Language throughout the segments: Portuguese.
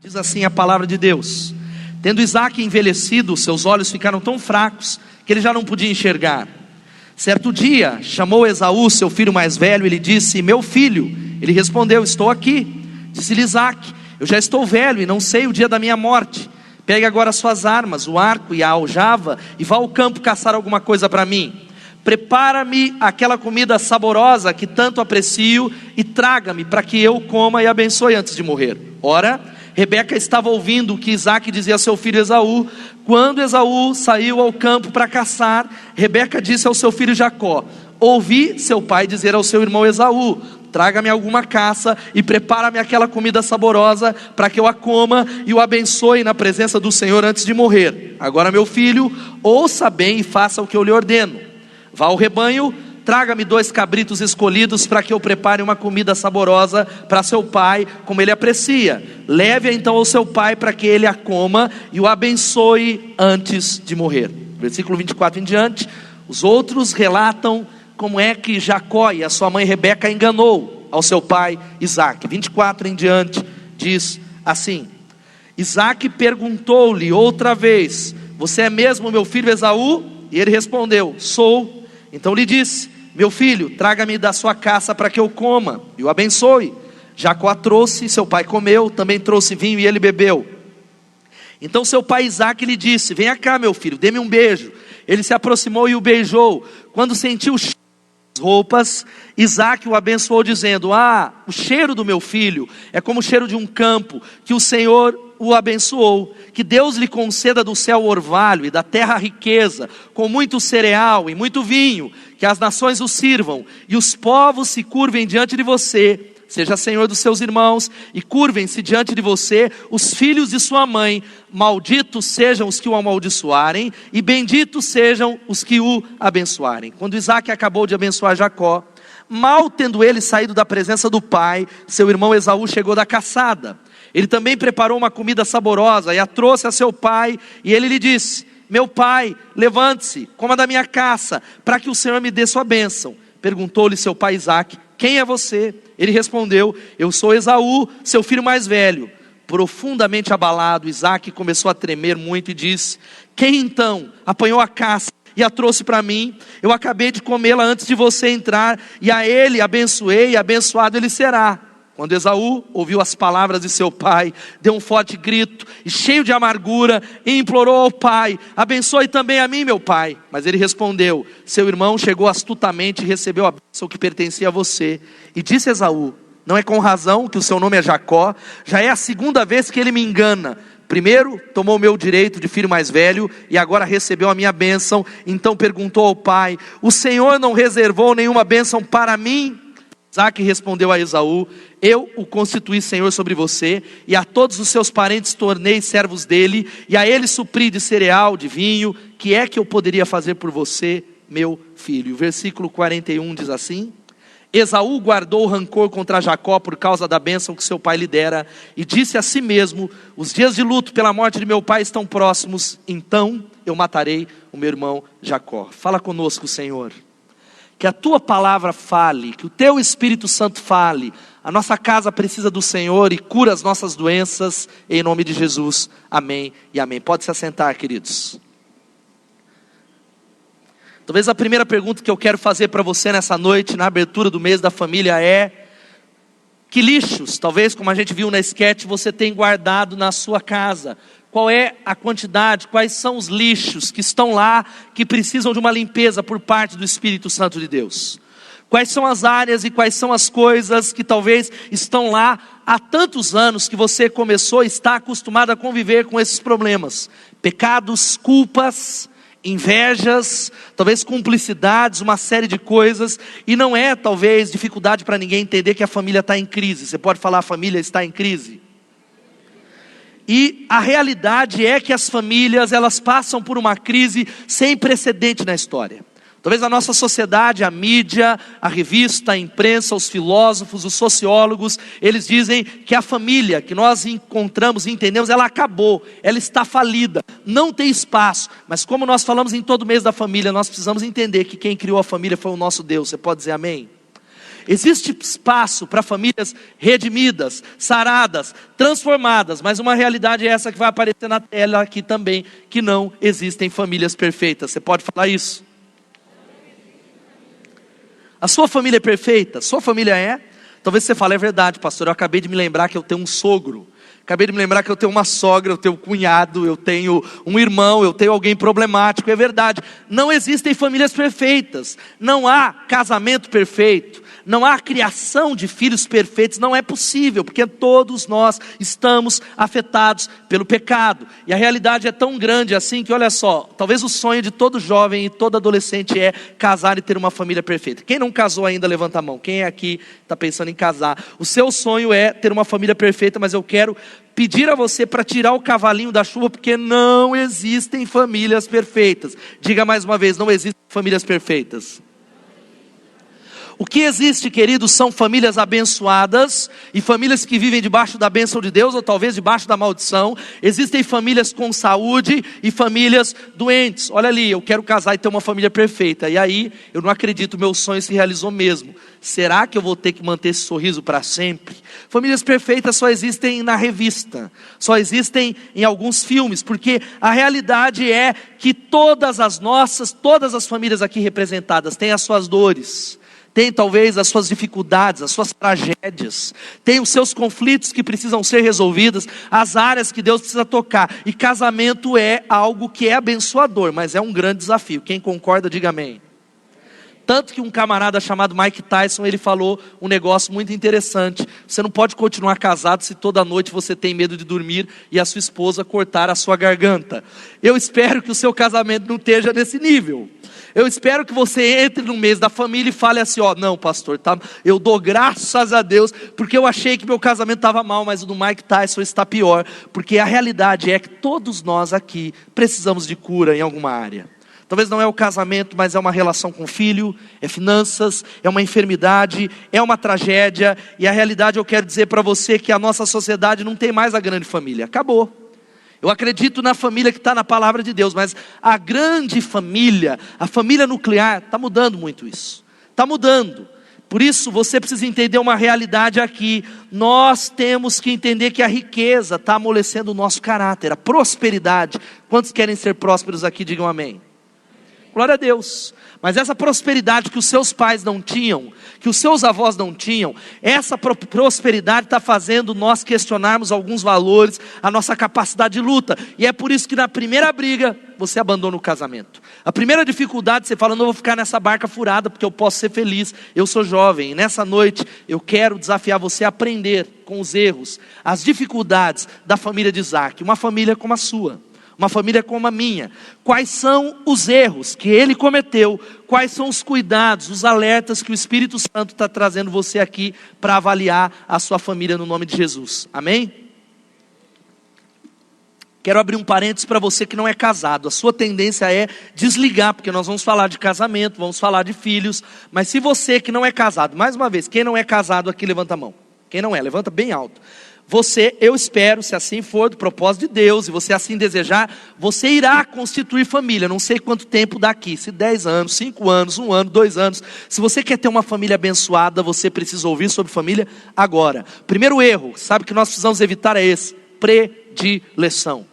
Diz assim a palavra de Deus: tendo Isaque envelhecido, seus olhos ficaram tão fracos que ele já não podia enxergar. Certo dia, chamou Esaú, seu filho mais velho, e lhe disse: meu filho. Ele respondeu: estou aqui. Disse-lhe Isaque: eu já estou velho e não sei o dia da minha morte. Pegue agora suas armas, o arco e a aljava, e vá ao campo caçar alguma coisa para mim. Prepara-me aquela comida saborosa que tanto aprecio e traga-me para que eu coma e abençoe antes de morrer. Ora, Rebeca estava ouvindo o que Isaque dizia a seu filho Esaú. Quando Esaú saiu ao campo para caçar, Rebeca disse ao seu filho Jacó: ouvi seu pai dizer ao seu irmão Esaú: traga-me alguma caça e prepara-me aquela comida saborosa para que eu a coma e o abençoe na presença do Senhor antes de morrer. Agora, meu filho, ouça bem e faça o que eu lhe ordeno. Vá ao rebanho, traga-me 2 cabritos escolhidos para que eu prepare uma comida saborosa para seu pai, como ele aprecia. Leve-a então ao seu pai para que ele a coma e o abençoe antes de morrer. Versículo 24 em diante, os outros relatam como é que Jacó e a sua mãe Rebeca enganou ao seu pai Isaque. 24 em diante diz assim: Isaque perguntou-lhe outra vez: você é mesmo meu filho Esaú? E ele respondeu: sou. Então lhe disse: meu filho, traga-me da sua caça para que eu coma e o abençoe. Jacó trouxe, seu pai comeu, também trouxe vinho e ele bebeu. Então seu pai Isaque lhe disse: venha cá, meu filho, dê-me um beijo. Ele se aproximou e o beijou. Quando sentiu o cheiro das roupas, Isaque o abençoou dizendo: o cheiro do meu filho é como o cheiro de um campo, que o Senhor o abençoou. Que Deus lhe conceda do céu o orvalho e da terra a riqueza, com muito cereal e muito vinho, que as nações o sirvam e os povos se curvem diante de você. Seja senhor dos seus irmãos e curvem-se diante de você os filhos de sua mãe. Malditos sejam os que o amaldiçoarem e benditos sejam os que o abençoarem. Quando Isaque acabou de abençoar Jacó, mal tendo ele saído da presença do pai, seu irmão Esaú chegou da caçada. Ele também preparou uma comida saborosa e a trouxe a seu pai, e ele lhe disse: meu pai, levante-se, coma da minha caça, para que o Senhor me dê sua bênção. Perguntou-lhe seu pai Isaque: quem é você? Ele respondeu: eu sou Esaú, seu filho mais velho. Profundamente abalado, Isaque começou a tremer muito e disse: quem então apanhou a caça e a trouxe para mim? Eu acabei de comê-la antes de você entrar, e a ele abençoei, e abençoado ele será. Quando Esaú ouviu as palavras de seu pai, deu um forte grito, e cheio de amargura, e implorou ao pai: abençoe também a mim, meu pai. Mas ele respondeu: seu irmão chegou astutamente e recebeu a bênção que pertencia a você. E disse Esaú: não é com razão que o seu nome é Jacó? Já é a 2ª vez que ele me engana. Primeiro tomou o meu direito de filho mais velho, e agora recebeu a minha bênção. Então perguntou ao pai: o Senhor não reservou nenhuma bênção para mim? Isaque respondeu a Esaú: eu o constituí senhor sobre você, e a todos os seus parentes tornei servos dele, e a ele supri de cereal, de vinho. Que é que eu poderia fazer por você, meu filho? O versículo 41 diz assim: Esaú guardou rancor contra Jacó por causa da bênção que seu pai lhe dera, e disse a si mesmo: os dias de luto pela morte de meu pai estão próximos, então eu matarei o meu irmão Jacó. Fala conosco, Senhor. Que a tua palavra fale, que o teu Espírito Santo fale. A nossa casa precisa do Senhor e cura as nossas doenças, em nome de Jesus, amém e amém. Pode se assentar, queridos. Talvez a primeira pergunta que eu quero fazer para você nessa noite, na abertura do mês da família, é: que lixos, talvez como a gente viu na sketch, você tem guardado na sua casa? Qual é a quantidade, quais são os lixos que estão lá, que precisam de uma limpeza por parte do Espírito Santo de Deus? Quais são as áreas e quais são as coisas que talvez estão lá há tantos anos que você começou e está acostumado a conviver com esses problemas? Pecados, culpas, invejas, talvez cumplicidades, uma série de coisas. E não é talvez dificuldade para ninguém entender que a família está em crise. Você pode falar: a família está em crise. E a realidade é que as famílias, elas passam por uma crise sem precedente na história. Talvez a nossa sociedade, a mídia, a revista, a imprensa, os filósofos, os sociólogos, eles dizem que a família que nós encontramos e entendemos, ela acabou, ela está falida, não tem espaço. Mas como nós falamos em todo mês da família, nós precisamos entender que quem criou a família foi o nosso Deus. Você pode dizer amém? Existe espaço para famílias redimidas, saradas, transformadas, mas uma realidade é essa que vai aparecer na tela aqui também, que não existem famílias perfeitas. Você pode falar isso? A sua família é perfeita? Sua família é? Talvez você fale, é verdade, pastor, eu acabei de me lembrar que eu tenho um sogro. Acabei de me lembrar que eu tenho uma sogra, eu tenho um cunhado, eu tenho um irmão, eu tenho alguém problemático. É verdade, não existem famílias perfeitas, não há casamento perfeito, não há criação de filhos perfeitos, não é possível, porque todos nós estamos afetados pelo pecado. E a realidade é tão grande assim que, olha só, talvez o sonho de todo jovem e todo adolescente é casar e ter uma família perfeita. Quem não casou ainda, levanta a mão. Quem é aqui está pensando em casar? O seu sonho é ter uma família perfeita, mas eu quero pedir a você para tirar o cavalinho da chuva, porque não existem famílias perfeitas. Diga mais uma vez, não existem famílias perfeitas. O que existe, queridos, são famílias abençoadas e famílias que vivem debaixo da bênção de Deus ou talvez debaixo da maldição. Existem famílias com saúde e famílias doentes. Olha ali, eu quero casar e ter uma família perfeita. E aí, eu não acredito, meu sonho se realizou mesmo. Será que eu vou ter que manter esse sorriso para sempre? Famílias perfeitas só existem na revista, só existem em alguns filmes, porque a realidade é que todas as famílias aqui representadas têm as suas dores, tem talvez as suas dificuldades, as suas tragédias, tem os seus conflitos que precisam ser resolvidos, as áreas que Deus precisa tocar. E casamento é algo que é abençoador, mas é um grande desafio. Quem concorda, diga amém. Tanto que um camarada chamado Mike Tyson, ele falou um negócio muito interessante. Você não pode continuar casado se toda noite você tem medo de dormir e a sua esposa cortar a sua garganta. Eu espero que o seu casamento não esteja nesse nível. Eu espero que você entre no mês da família e fale assim, não pastor, tá, eu dou graças a Deus, porque eu achei que meu casamento estava mal, mas o do Mike Tyson está pior, porque a realidade é que todos nós aqui precisamos de cura em alguma área. Talvez não é o casamento, mas é uma relação com o filho, é finanças, é uma enfermidade, é uma tragédia, e a realidade eu quero dizer para você que a nossa sociedade não tem mais a grande família, acabou. Eu acredito na família que está na palavra de Deus, mas a grande família, a família nuclear, está mudando muito isso. Está mudando. Por isso você precisa entender uma realidade aqui. Nós temos que entender que a riqueza está amolecendo o nosso caráter, a prosperidade. Quantos querem ser prósperos aqui? Digam amém. Glória a Deus. Mas essa prosperidade que os seus pais não tinham, que os seus avós não tinham, essa prosperidade está fazendo nós questionarmos alguns valores, a nossa capacidade de luta. E é por isso que na primeira briga, você abandona o casamento. A primeira dificuldade, você fala, não vou ficar nessa barca furada, porque eu posso ser feliz, eu sou jovem. E nessa noite, eu quero desafiar você a aprender com os erros, as dificuldades da família de Isaac, uma família como a sua. Uma família como a minha. Quais são os erros que ele cometeu? Quais são os cuidados, os alertas que o Espírito Santo está trazendo você aqui para avaliar a sua família no nome de Jesus? Amém? Quero abrir um parênteses para você que não é casado. A sua tendência é desligar, porque nós vamos falar de casamento, vamos falar de filhos. Mas se você que não é casado, mais uma vez, quem não é casado aqui, levanta a mão. Quem não é, levanta bem alto. Você, eu espero, se assim for do propósito de Deus, e você assim desejar, você irá constituir família, não sei quanto tempo daqui, se 10 anos, 5 anos, 1 ano, 2 anos. Se você quer ter uma família abençoada, você precisa ouvir sobre família agora. Primeiro erro, sabe que nós precisamos evitar é esse, predileção.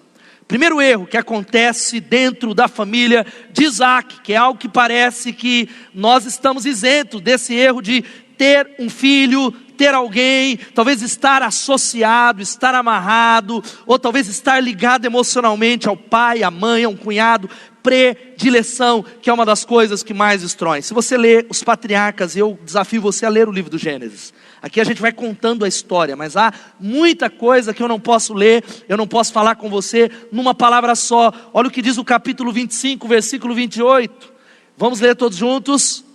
Primeiro erro que acontece dentro da família de Isaac, que é algo que parece que nós estamos isentos desse erro de ter um filho, ter alguém, talvez estar associado, estar amarrado, ou talvez estar ligado emocionalmente ao pai, à mãe, a um cunhado. Predileção, que é uma das coisas que mais destroem. Se você ler os patriarcas, eu desafio você a ler o livro do Gênesis. Aqui a gente vai contando a história, mas há muita coisa que eu não posso ler, eu não posso falar com você numa palavra só. Olha o que diz o capítulo 25, versículo 28. Vamos ler todos juntos?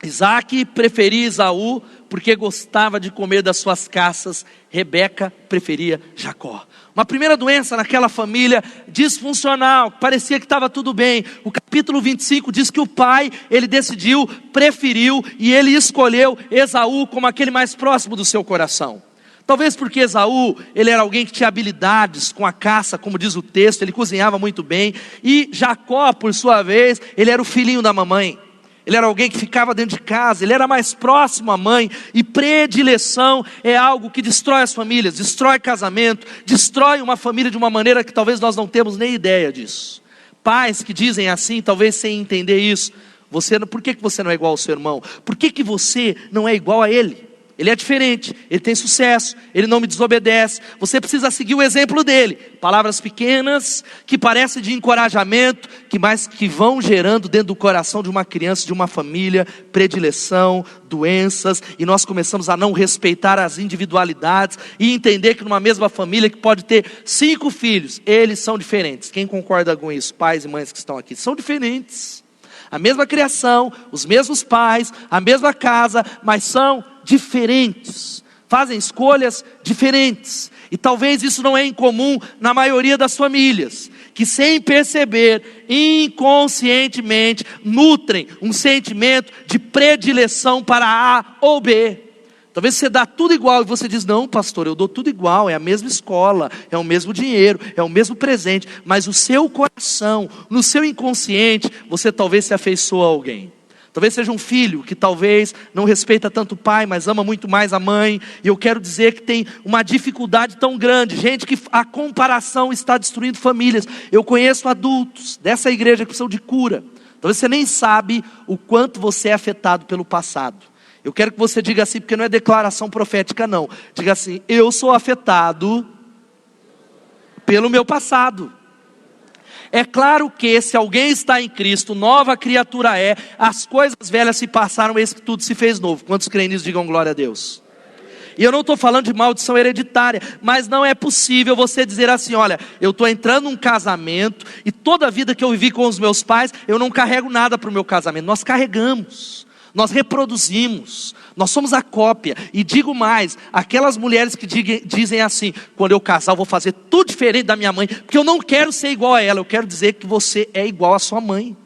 Isaac preferia Esaú porque gostava de comer das suas caças. Rebeca preferia Jacó. Uma primeira doença naquela família disfuncional, parecia que estava tudo bem. O capítulo 25 diz que o pai, ele decidiu, preferiu e ele escolheu Esaú como aquele mais próximo do seu coração. Talvez porque Esaú, ele era alguém que tinha habilidades com a caça, como diz o texto, ele cozinhava muito bem. E Jacó, por sua vez, ele era o filhinho da mamãe. ele era alguém que ficava dentro de casa, ele era mais próximo à mãe, e predileção é algo que destrói as famílias, destrói casamento, destrói uma família de uma maneira que talvez nós não temos nem ideia disso. Pais que dizem assim, talvez sem entender isso, por que você não é igual ao seu irmão? Por que você não é igual a ele? Ele é diferente, ele tem sucesso, ele não me desobedece. Você precisa seguir o exemplo dele. Palavras pequenas, que parecem de encorajamento, mas que vão gerando dentro do coração de uma criança, de uma família, predileção, doenças. E nós começamos a não respeitar as individualidades e entender que numa mesma família que pode ter 5 filhos, eles são diferentes. Quem concorda com isso? Pais e mães que estão aqui, são diferentes. A mesma criação, os mesmos pais, a mesma casa, mas são diferentes, fazem escolhas diferentes. E talvez isso não é incomum na maioria das famílias, que sem perceber, inconscientemente, nutrem um sentimento de predileção para A ou B. Talvez você dá tudo igual e você diz, não pastor, eu dou tudo igual, é a mesma escola, é o mesmo dinheiro, é o mesmo presente, mas o seu coração, no seu inconsciente, você talvez se afeiçoa a alguém. Talvez seja um filho que talvez não respeita tanto o pai, mas ama muito mais a mãe. E eu quero dizer que tem uma dificuldade tão grande. Gente, que a comparação está destruindo famílias. Eu conheço adultos dessa igreja que precisam de cura. Talvez você nem sabe o quanto você é afetado pelo passado. Eu quero que você diga assim, porque não é declaração profética não. Diga assim, eu sou afetado pelo meu passado. É claro que se alguém está em Cristo, nova criatura é, as coisas velhas se passaram, eis que tudo se fez novo. Quantos creem nisso, digam glória a Deus. E eu não estou falando de maldição hereditária, mas não é possível você dizer assim, olha, eu estou entrando num casamento, e toda a vida que eu vivi com os meus pais, eu não carrego nada para o meu casamento. Nós carregamos, nós reproduzimos, nós somos a cópia. E digo mais, aquelas mulheres que dizem assim, quando eu casar eu vou fazer tudo diferente da minha mãe, porque eu não quero ser igual a ela. Eu quero dizer que você é igual à sua mãe.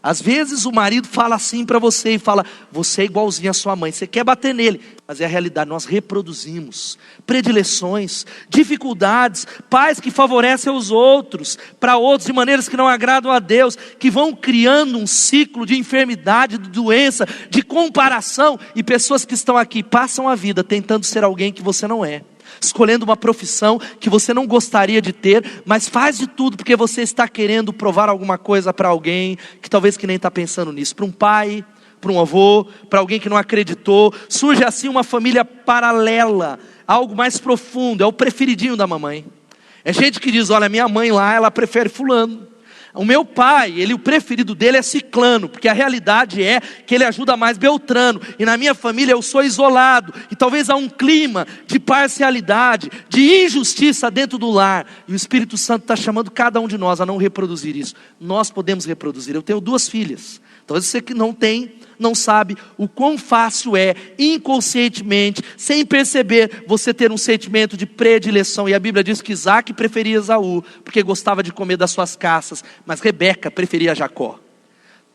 Às vezes o marido fala assim para você e fala, você é igualzinho à sua mãe, você quer bater nele, mas é a realidade, nós reproduzimos predileções, dificuldades, pais que favorecem os outros, para outros de maneiras que não agradam a Deus, que vão criando um ciclo de enfermidade, de doença, de comparação, e pessoas que estão aqui passam a vida tentando ser alguém que você não é, escolhendo uma profissão que você não gostaria de ter, mas faz de tudo porque você está querendo provar alguma coisa para alguém, que talvez que nem está pensando nisso, para um pai, para um avô, para alguém que não acreditou. Surge assim uma família paralela, algo mais profundo, é o preferidinho da mamãe. É gente que diz, olha, minha mãe lá, ela prefere fulano. O meu pai, o preferido dele é ciclano, porque a realidade é que ele ajuda mais Beltrano, e na minha família eu sou isolado, e talvez há um clima de parcialidade, de injustiça dentro do lar, e o Espírito Santo está chamando cada um de nós a não reproduzir isso. Nós podemos reproduzir. Eu tenho 2 filhas, talvez você que não tem, não sabe o quão fácil é, inconscientemente, sem perceber, você ter um sentimento de predileção. E a Bíblia diz que Isaac preferia Esaú, porque gostava de comer das suas caças, mas Rebeca preferia Jacó.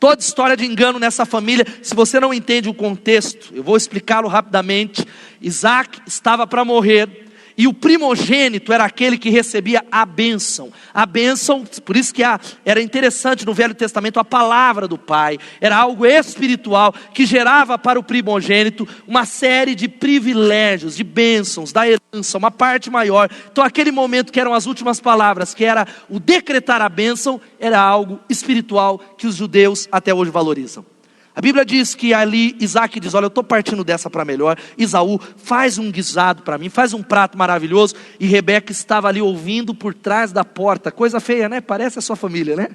Toda história de engano nessa família, se você não entende o contexto, eu vou explicá-lo rapidamente. Isaac estava para morrer, e o primogênito era aquele que recebia a bênção. A bênção, por isso que era interessante no Velho Testamento, a palavra do pai. Era algo espiritual que gerava para o primogênito uma série de privilégios, de bênçãos, da herança, uma parte maior. Então aquele momento que eram as últimas palavras, que era o decretar a bênção, era algo espiritual que os judeus até hoje valorizam. A Bíblia diz que ali Isaac diz, olha, eu estou partindo dessa para melhor. Esaú, faz um guisado para mim, faz um prato maravilhoso. E Rebeca estava ali ouvindo por trás da porta. Coisa feia, né? Parece a sua família, né?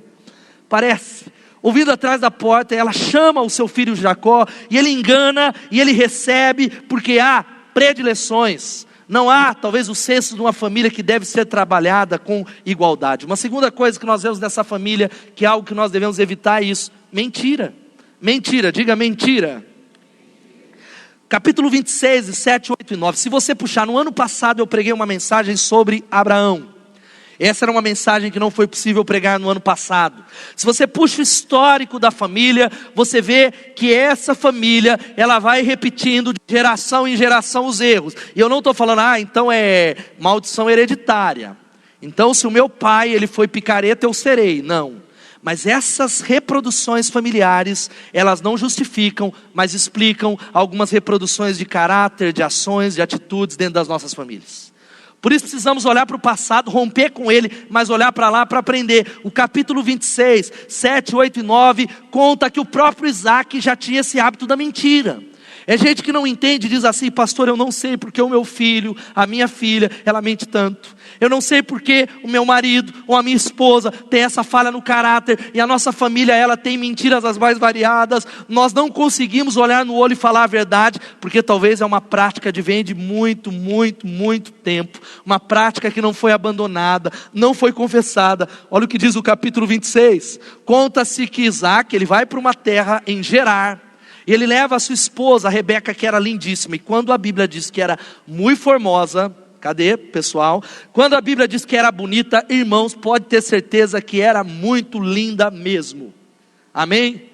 Parece. Ouvindo atrás da porta, ela chama o seu filho Jacó, e ele engana, e ele recebe, porque há predileções. Não há, talvez, o senso de uma família que deve ser trabalhada com igualdade. Uma segunda coisa que nós vemos nessa família, que é algo que nós devemos evitar, é isso: mentira. Mentira, diga mentira. Capítulo 26, 7, 8 e 9. Se você puxar, no ano passado eu preguei uma mensagem sobre Abraão. Essa era uma mensagem que não foi possível pregar no ano passado. Se você puxa o histórico da família, você vê que essa família, ela vai repetindo de geração em geração os erros. E eu não estou falando, então é maldição hereditária. Então se o meu pai ele foi picareta, eu serei. Não. Mas essas reproduções familiares, elas não justificam, mas explicam algumas reproduções de caráter, de ações, de atitudes dentro das nossas famílias. Por isso precisamos olhar para o passado, romper com ele, mas olhar para lá para aprender. O capítulo 26, 7, 8 e 9, conta que o próprio Isaac já tinha esse hábito da mentira. É gente que não entende, diz assim: pastor, eu não sei porque o meu filho, a minha filha, ela mente tanto. Eu não sei porque o meu marido ou a minha esposa tem essa falha no caráter. E a nossa família, ela tem mentiras as mais variadas. Nós não conseguimos olhar no olho e falar a verdade, porque talvez é uma prática que vem de muito, muito, muito tempo. Uma prática que não foi abandonada, não foi confessada. Olha o que diz o capítulo 26. Conta-se que Isaac, ele vai para uma terra em Gerar. E ele leva a sua esposa, a Rebeca, que era lindíssima. E quando a Bíblia diz que era muito formosa, cadê, pessoal? Quando a Bíblia diz que era bonita, irmãos, pode ter certeza que era muito linda mesmo. Amém?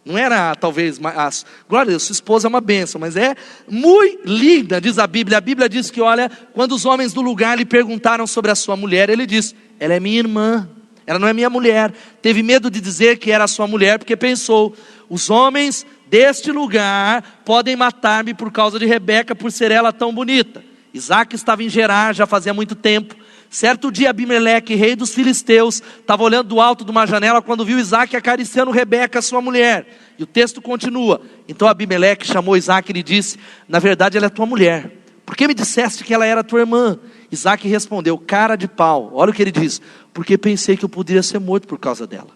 Não era, talvez, glória a Deus, sua esposa é uma bênção, mas é muito linda, diz a Bíblia. A Bíblia diz que, olha, quando os homens do lugar lhe perguntaram sobre a sua mulher, ele disse: ela é minha irmã, ela não é minha mulher. Teve medo de dizer que era sua mulher, porque pensou: os homens deste lugar podem matar-me por causa de Rebeca, por ser ela tão bonita. Isaac estava em Gerar já fazia muito tempo. Certo dia Abimeleque, rei dos filisteus, estava olhando do alto de uma janela quando viu Isaac acariciando Rebeca, sua mulher. E o texto continua: então Abimeleque chamou Isaac e lhe disse: na verdade ela é tua mulher, por que me disseste que ela era tua irmã? Isaac respondeu: cara de pau. Olha o que ele diz: porque pensei que eu poderia ser morto por causa dela.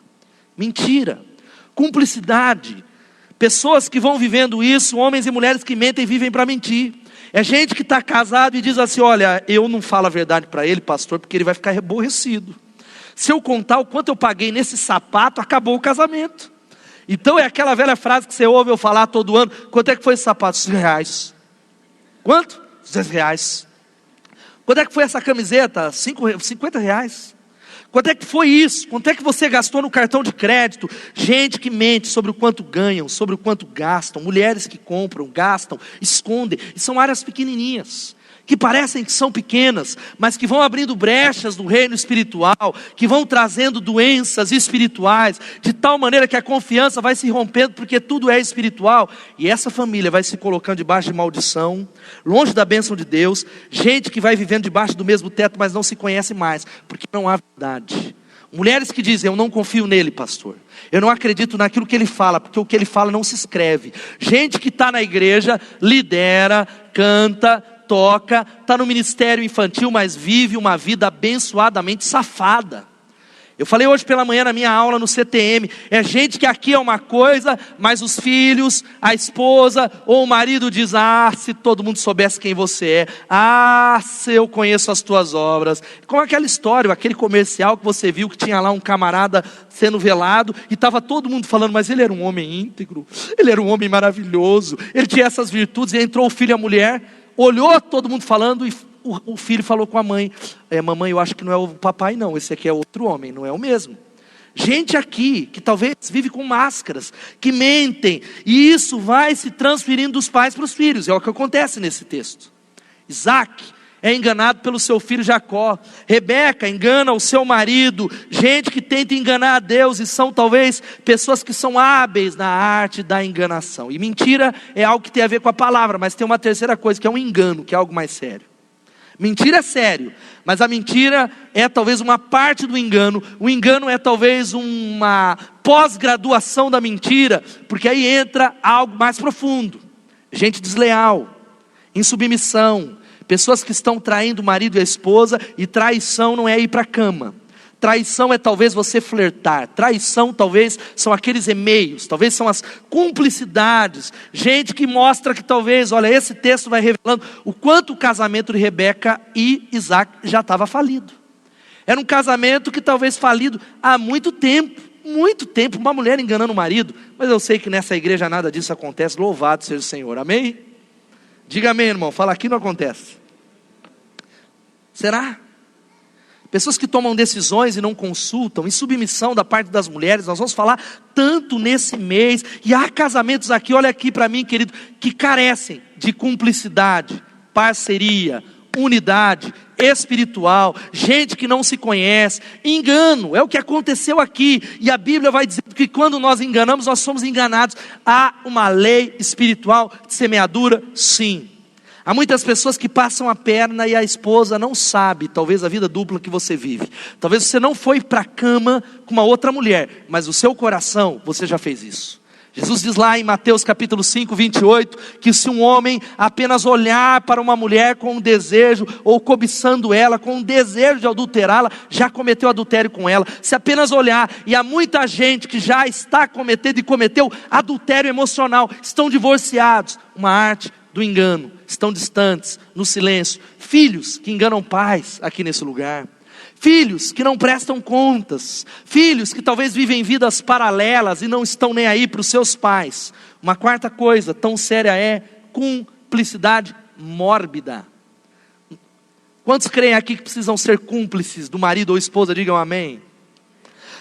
Mentira, cumplicidade. Pessoas que vão vivendo isso, homens e mulheres que mentem, vivem para mentir. É gente que está casado e diz assim: olha, eu não falo a verdade para ele, pastor, porque ele vai ficar aborrecido. Se eu contar o quanto eu paguei nesse sapato, acabou o casamento. Então é aquela velha frase que você ouve eu falar todo ano: quanto é que foi esse sapato? R$100. Quanto? R$200. Quanto é que foi essa camiseta? R$50. Quanto é que foi isso? Quanto é que você gastou no cartão de crédito? Gente que mente sobre o quanto ganham, sobre o quanto gastam. Mulheres que compram, gastam, escondem. E são áreas pequenininhas, que parecem que são pequenas, mas que vão abrindo brechas no reino espiritual, que vão trazendo doenças espirituais, de tal maneira que a confiança vai se rompendo, porque tudo é espiritual. E essa família vai se colocando debaixo de maldição, longe da bênção de Deus. Gente que vai vivendo debaixo do mesmo teto, mas não se conhece mais, porque não há verdade. Mulheres que dizem: eu não confio nele, pastor, eu não acredito naquilo que ele fala, porque o que ele fala não se escreve. Gente que está na igreja, lidera, canta, toca, está no ministério infantil, mas vive uma vida abençoadamente safada. Eu falei hoje pela manhã na minha aula no CTM, é gente que aqui é uma coisa, mas os filhos, a esposa ou o marido diz: ah, se todo mundo soubesse quem você é, ah, se eu conheço as tuas obras. Como aquela história, aquele comercial que você viu que tinha lá um camarada sendo velado, e estava todo mundo falando: mas ele era um homem íntegro, ele era um homem maravilhoso, ele tinha essas virtudes. E entrou o filho e a mulher, olhou todo mundo falando, e o filho falou com a mãe: mamãe, eu acho que não é o papai não, esse aqui é outro homem, não é o mesmo. Gente aqui que talvez vive com máscaras, que mentem, e isso vai se transferindo dos pais para os filhos. É o que acontece nesse texto. Isaac é enganado pelo seu filho Jacó. Rebeca engana o seu marido. Gente que tenta enganar a Deus, e são talvez pessoas que são hábeis na arte da enganação. E mentira é algo que tem a ver com a palavra, mas tem uma terceira coisa, que é um engano, que é algo mais sério. Mentira é sério, mas a mentira é talvez uma parte do engano. O engano é talvez uma pós-graduação da mentira, porque aí entra algo mais profundo. Gente desleal, insubmissão, pessoas que estão traindo o marido e a esposa. E traição não é ir para a cama. Traição é talvez você flertar. Traição talvez são aqueles e-mails, talvez são as cumplicidades. Gente que mostra que talvez, olha, esse texto vai revelando o quanto o casamento de Rebeca e Isaac já estava falido. Era um casamento que talvez falido há muito tempo, uma mulher enganando o marido. Mas eu sei que nessa igreja nada disso acontece, louvado seja o Senhor, amém? Diga amém, irmão, fala: aqui não acontece. Será? Pessoas que tomam decisões e não consultam, insubmissão da parte das mulheres. Nós vamos falar tanto nesse mês. E há casamentos aqui, olha aqui para mim, querido, que carecem de cumplicidade, parceria, unidade, espiritual, gente que não se conhece, engano, é o que aconteceu aqui, e a Bíblia vai dizer que quando nós enganamos, nós somos enganados. Há uma lei espiritual de semeadura, sim. Há muitas pessoas que passam a perna e a esposa não sabe, talvez a vida dupla que você vive. Talvez você não foi para a cama com uma outra mulher, mas o seu coração, você já fez isso. Jesus diz lá em Mateus capítulo 5, 28, que se um homem apenas olhar para uma mulher com um desejo, ou cobiçando ela, com um desejo de adulterá-la, já cometeu adultério com ela. Se apenas olhar, e há muita gente que já está cometendo e cometeu adultério emocional, estão divorciados, uma arte do engano, estão distantes, no silêncio. Filhos que enganam pais aqui nesse lugar. Filhos que não prestam contas. Filhos que talvez vivem vidas paralelas e não estão nem aí para os seus pais. Uma quarta coisa tão séria é cumplicidade mórbida. Quantos creem aqui que precisam ser cúmplices do marido ou esposa? Digam amém.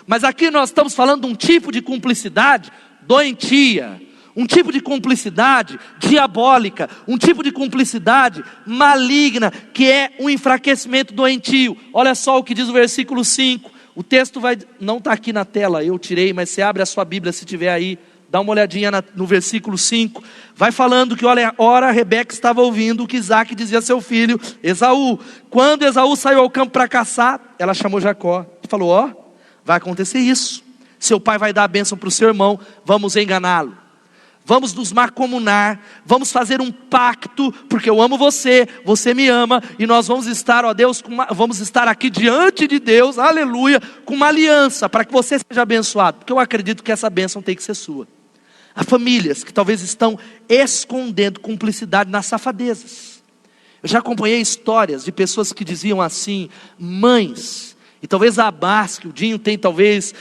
Mas aqui nós estamos falando de um tipo de cumplicidade doentia. Um tipo de cumplicidade diabólica, um tipo de cumplicidade maligna, que é um enfraquecimento doentio. Olha só o que diz o versículo 5, o texto não está aqui na tela, eu tirei, mas você abre a sua Bíblia se tiver aí, dá uma olhadinha no versículo 5, vai falando que olha, ora Rebeca estava ouvindo o que Isaque dizia a seu filho Esaú. Quando Esaú saiu ao campo para caçar, ela chamou Jacó e falou: ó, vai acontecer isso, seu pai vai dar a bênção para o seu irmão, vamos enganá-lo. Vamos nos mancomunar, vamos fazer um pacto, porque eu amo você, você me ama, e nós vamos estar, ó Deus, vamos estar aqui diante de Deus, aleluia, com uma aliança, para que você seja abençoado, porque eu acredito que essa bênção tem que ser sua. Há famílias que talvez estão escondendo cumplicidade nas safadezas. Eu já acompanhei histórias de pessoas que diziam assim, mães, e talvez a Basque, o Dinho tem talvez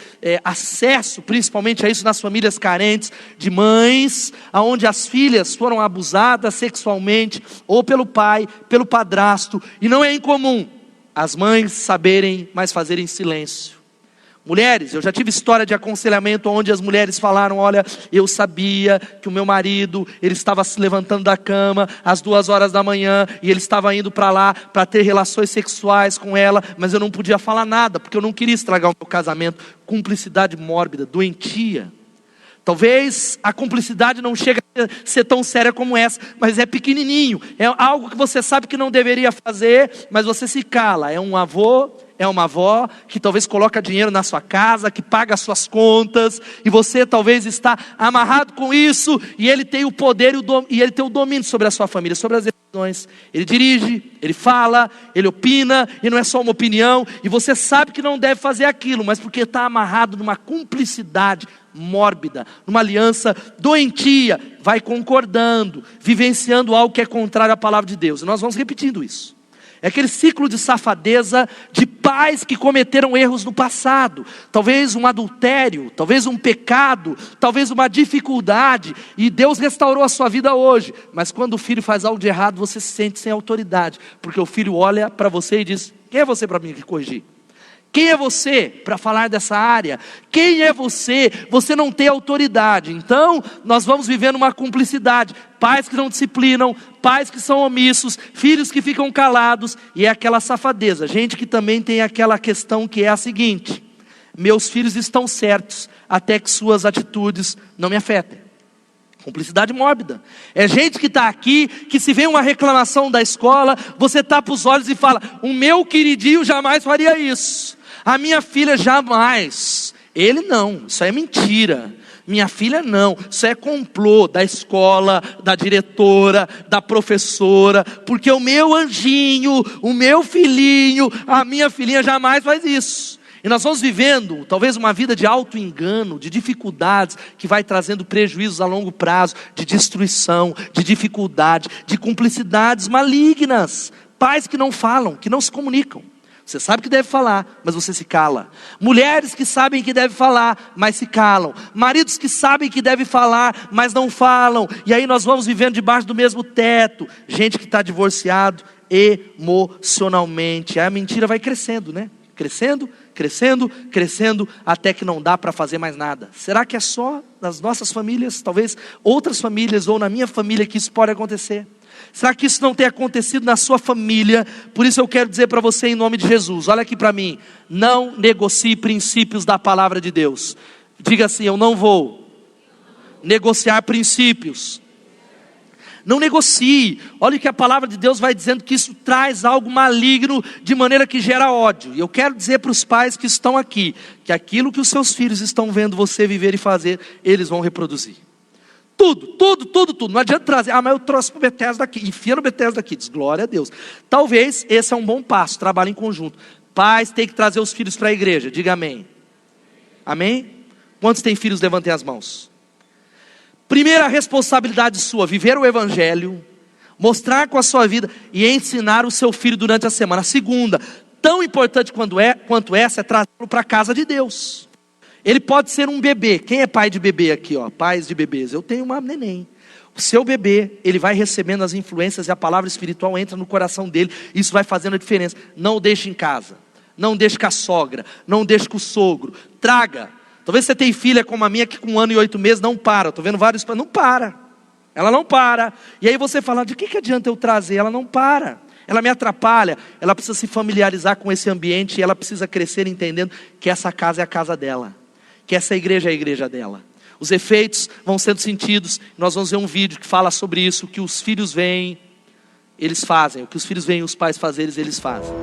acesso principalmente a isso nas famílias carentes, de mães, onde as filhas foram abusadas sexualmente, ou pelo pai, pelo padrasto, e não é incomum as mães saberem, mas fazerem silêncio. Mulheres, eu já tive história de aconselhamento onde as mulheres falaram: olha, eu sabia que o meu marido, ele estava se levantando da cama às 2h da manhã, e ele estava indo para lá para ter relações sexuais com ela, mas eu não podia falar nada, porque eu não queria estragar o meu casamento. Cumplicidade mórbida, doentia. Talvez a cumplicidade não chegue a ser tão séria como essa, mas é pequenininho, é algo que você sabe que não deveria fazer, mas você se cala. É um avô, é uma avó que talvez coloca dinheiro na sua casa, que paga as suas contas, e você talvez está amarrado com isso, e ele tem o poder e ele tem o domínio sobre a sua família, sobre as decisões. Ele dirige, ele fala, ele opina, e não é só uma opinião, e você sabe que não deve fazer aquilo, mas porque está amarrado numa cumplicidade mórbida, numa aliança doentia, vai concordando, vivenciando algo que é contrário à palavra de Deus. E nós vamos repetindo isso. É aquele ciclo de safadeza de pais que cometeram erros no passado. Talvez um adultério, talvez um pecado, talvez uma dificuldade, e Deus restaurou a sua vida hoje. Mas quando o filho faz algo de errado, você se sente sem autoridade, porque o filho olha para você e diz: quem é você para mim corrigir? Quem é você para falar dessa área? Quem é você? Você não tem autoridade. Então nós vamos vivendo uma cumplicidade. Pais que não disciplinam, pais que são omissos, filhos que ficam calados, e é aquela safadeza. Gente que também tem aquela questão que é a seguinte: meus filhos estão certos até que suas atitudes não me afetem. Cumplicidade mórbida. É gente que está aqui, que se vem uma reclamação da escola, você tapa os olhos e fala: o meu queridinho jamais faria isso, a minha filha jamais. Ele não, isso é mentira. Minha filha não, isso é complô da escola, da diretora, da professora, porque o meu anjinho, o meu filhinho, a minha filhinha jamais faz isso. E nós vamos vivendo talvez uma vida de auto-engano, de dificuldades, que vai trazendo prejuízos a longo prazo, de destruição, de dificuldade, de cumplicidades malignas. Pais que não falam, que não se comunicam. Você sabe que deve falar, mas você se cala. Mulheres que sabem que deve falar, mas se calam. Maridos que sabem que deve falar, mas não falam. E aí nós vamos vivendo debaixo do mesmo teto. Gente que está divorciado emocionalmente. Aí a mentira vai crescendo, né? Crescendo, crescendo, crescendo, até que não dá para fazer mais nada. Será que é só nas nossas famílias? Talvez outras famílias ou na minha família que isso pode acontecer. Será que isso não tem acontecido na sua família? Por isso eu quero dizer para você em nome de Jesus, olha aqui para mim, não negocie princípios da palavra de Deus. Diga assim, eu não vou negociar princípios. Não negocie. Olha o que a palavra de Deus vai dizendo, que isso traz algo maligno, de maneira que gera ódio. E eu quero dizer para os pais que estão aqui, que aquilo que os seus filhos estão vendo você viver e fazer, eles vão reproduzir. Tudo. Não adianta trazer, mas eu trouxe para o Bethesda aqui, enfia no Bethesda aqui, diz glória a Deus. Talvez esse é um bom passo, trabalho em conjunto. Pais têm que trazer os filhos para a igreja, diga amém. Amém? Quantos têm filhos, levantem as mãos. Primeira responsabilidade sua, viver o evangelho, mostrar com a sua vida e ensinar o seu filho durante a semana. A segunda, tão importante quanto essa, é trazê-lo para a casa de Deus. Ele pode ser um bebê. Quem é pai de bebê aqui, ó? Pais de bebês. Eu tenho uma neném. O seu bebê, ele vai recebendo as influências e a palavra espiritual entra no coração dele. Isso vai fazendo a diferença. Não o deixe em casa. Não o deixe com a sogra. Não o deixe com o sogro. Traga. Talvez você tenha filha como a minha que com 1 ano e 8 meses não para. Estou vendo vários. Não para. Ela não para. E aí você fala, de que adianta eu trazer? Ela não para. Ela me atrapalha. Ela precisa se familiarizar com esse ambiente. E ela precisa crescer entendendo que essa casa é a casa dela. Que essa igreja é a igreja dela. Os efeitos vão sendo sentidos. Nós vamos ver um vídeo que fala sobre isso. O que os filhos veem, eles fazem. O que os filhos veem os pais fazerem, eles fazem.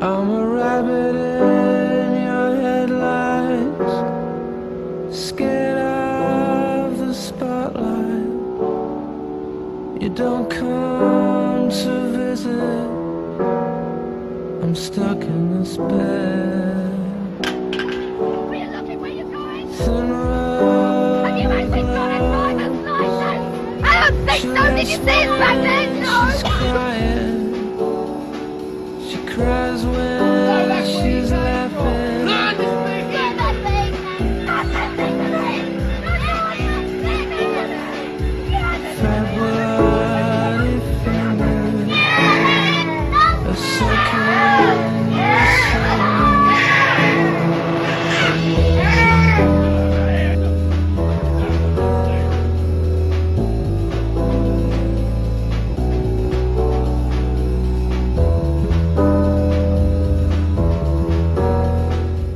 I'm a rabbit in your headlights, scared of the spotlight. You don't come to visit, I'm stuck in this bed. Will you look at where you're going? Thin rug Have you actually got a driver's license? I don't think so. Did you see it back then? she's No. crying. She cries when she's laughing. February fingers are sucking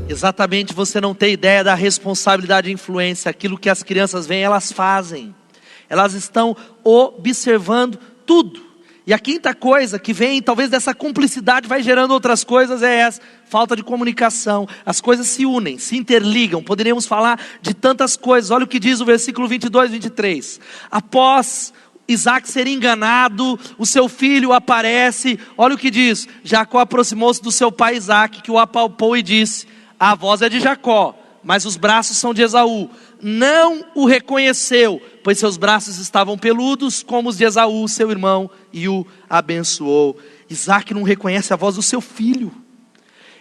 Exatamente, você não tem ideia da responsabilidade e influência. Aquilo que as crianças veem, elas fazem. Elas estão observando tudo. E a quinta coisa que vem, talvez dessa cumplicidade, vai gerando outras coisas, é essa: falta de comunicação. As coisas se unem, se interligam. Poderíamos falar de tantas coisas. Olha o que diz o versículo 22 e 23. Após Isaac ser enganado, o seu filho aparece. Olha o que diz: Jacó aproximou-se do seu pai Isaac, que o apalpou e disse: a voz é de Jacó, mas os braços são de Esaú. Não o reconheceu, pois seus braços estavam peludos como os de Esaú, seu irmão, e o abençoou. Isaac não reconhece a voz do seu filho.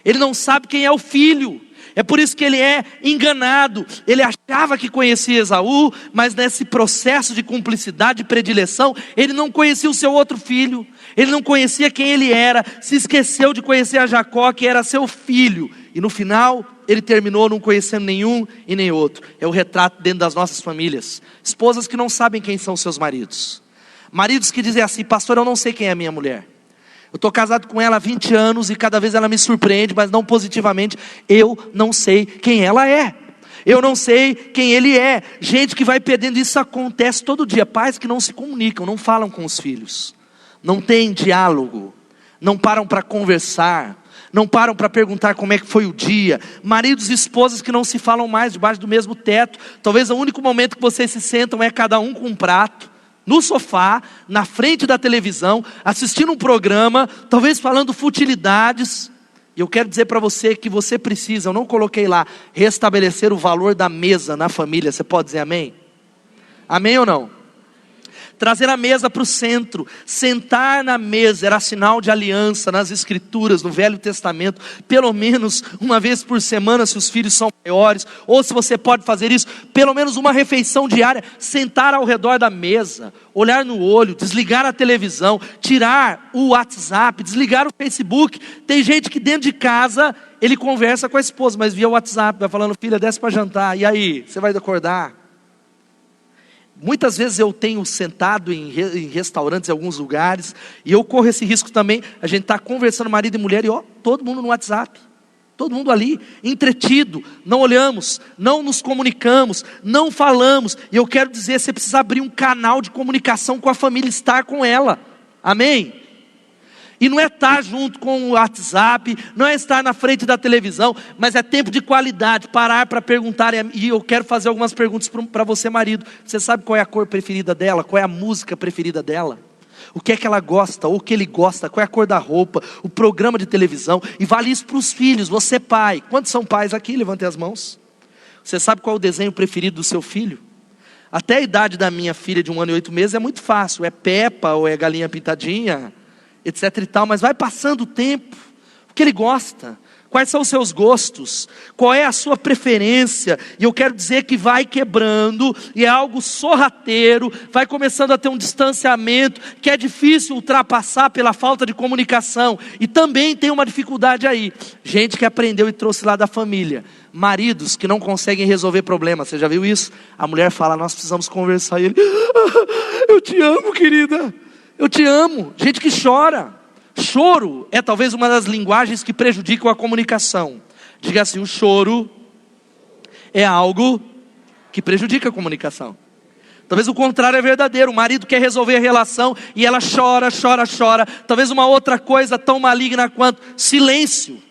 Ele não sabe quem é o filho. É por isso que ele é enganado. Ele achava que conhecia Esaú, mas nesse processo de cumplicidade e predileção, ele não conhecia o seu outro filho. Ele não conhecia quem ele era. Se esqueceu de conhecer a Jacó, que era seu filho. E no final, ele terminou não conhecendo nenhum e nem outro. É o retrato dentro das nossas famílias. Esposas que não sabem quem são seus maridos. Maridos que dizem assim: pastor, eu não sei quem é a minha mulher. Eu estou casado com ela há 20 anos e cada vez ela me surpreende, mas não positivamente. Eu não sei quem ela é. Eu não sei quem ele é. Gente que vai perdendo, isso acontece todo dia. Pais que não se comunicam, não falam com os filhos. Não tem diálogo. Não param para conversar. Não param para perguntar como é que foi o dia. Maridos e esposas que não se falam mais debaixo do mesmo teto. Talvez o único momento que vocês se sentam é cada um com um prato, no sofá, na frente da televisão, assistindo um programa, talvez falando futilidades. E eu quero dizer para você que você precisa, eu não coloquei lá, restabelecer o valor da mesa na família. Você pode dizer amém? Amém ou não? trazer a mesa para o centro, sentar na mesa, era sinal de aliança nas escrituras, no Velho Testamento, pelo menos uma vez por semana, se os filhos são maiores, ou se você pode fazer isso, pelo menos uma refeição diária, sentar ao redor da mesa, olhar no olho, desligar a televisão, tirar o WhatsApp, desligar o Facebook. Tem gente que dentro de casa, ele conversa com a esposa, mas via o WhatsApp, vai falando, filha, desce para jantar, e aí, você vai acordar? Muitas vezes eu tenho sentado em restaurantes em alguns lugares, e eu corro esse risco também, a gente está conversando marido e mulher, e todo mundo no WhatsApp, todo mundo ali, entretido, não olhamos, não nos comunicamos, não falamos, e eu quero dizer, você precisa abrir um canal de comunicação com a família, estar com ela, amém? E não é estar junto com o WhatsApp, não é estar na frente da televisão, mas é tempo de qualidade, parar para perguntar. E eu quero fazer algumas perguntas para você, marido. Você sabe qual é a cor preferida dela? Qual é a música preferida dela? O que é que ela gosta, ou o que ele gosta? Qual é a cor da roupa? O programa de televisão? E vale isso para os filhos, você pai. Quantos são pais aqui? Levantem as mãos. Você sabe qual é o desenho preferido do seu filho? Até a idade da minha filha de 1 ano e 8 meses é muito fácil. É Peppa ou é Galinha Pintadinha, etc e tal, mas vai passando o tempo, o que ele gosta, quais são os seus gostos, qual é a sua preferência, e eu quero dizer que vai quebrando, e é algo sorrateiro, vai começando a ter um distanciamento, que é difícil ultrapassar pela falta de comunicação, e também tem uma dificuldade aí, gente que aprendeu e trouxe lá da família, maridos que não conseguem resolver problemas, você já viu isso? A mulher fala, nós precisamos conversar, e ele, eu te amo querida, eu te amo. Gente que chora. Choro é talvez uma das linguagens que prejudicam a comunicação. Diga assim, o choro é algo que prejudica a comunicação. Talvez o contrário é verdadeiro. O marido quer resolver a relação e ela chora, chora, chora. Talvez uma outra coisa tão maligna quanto silêncio.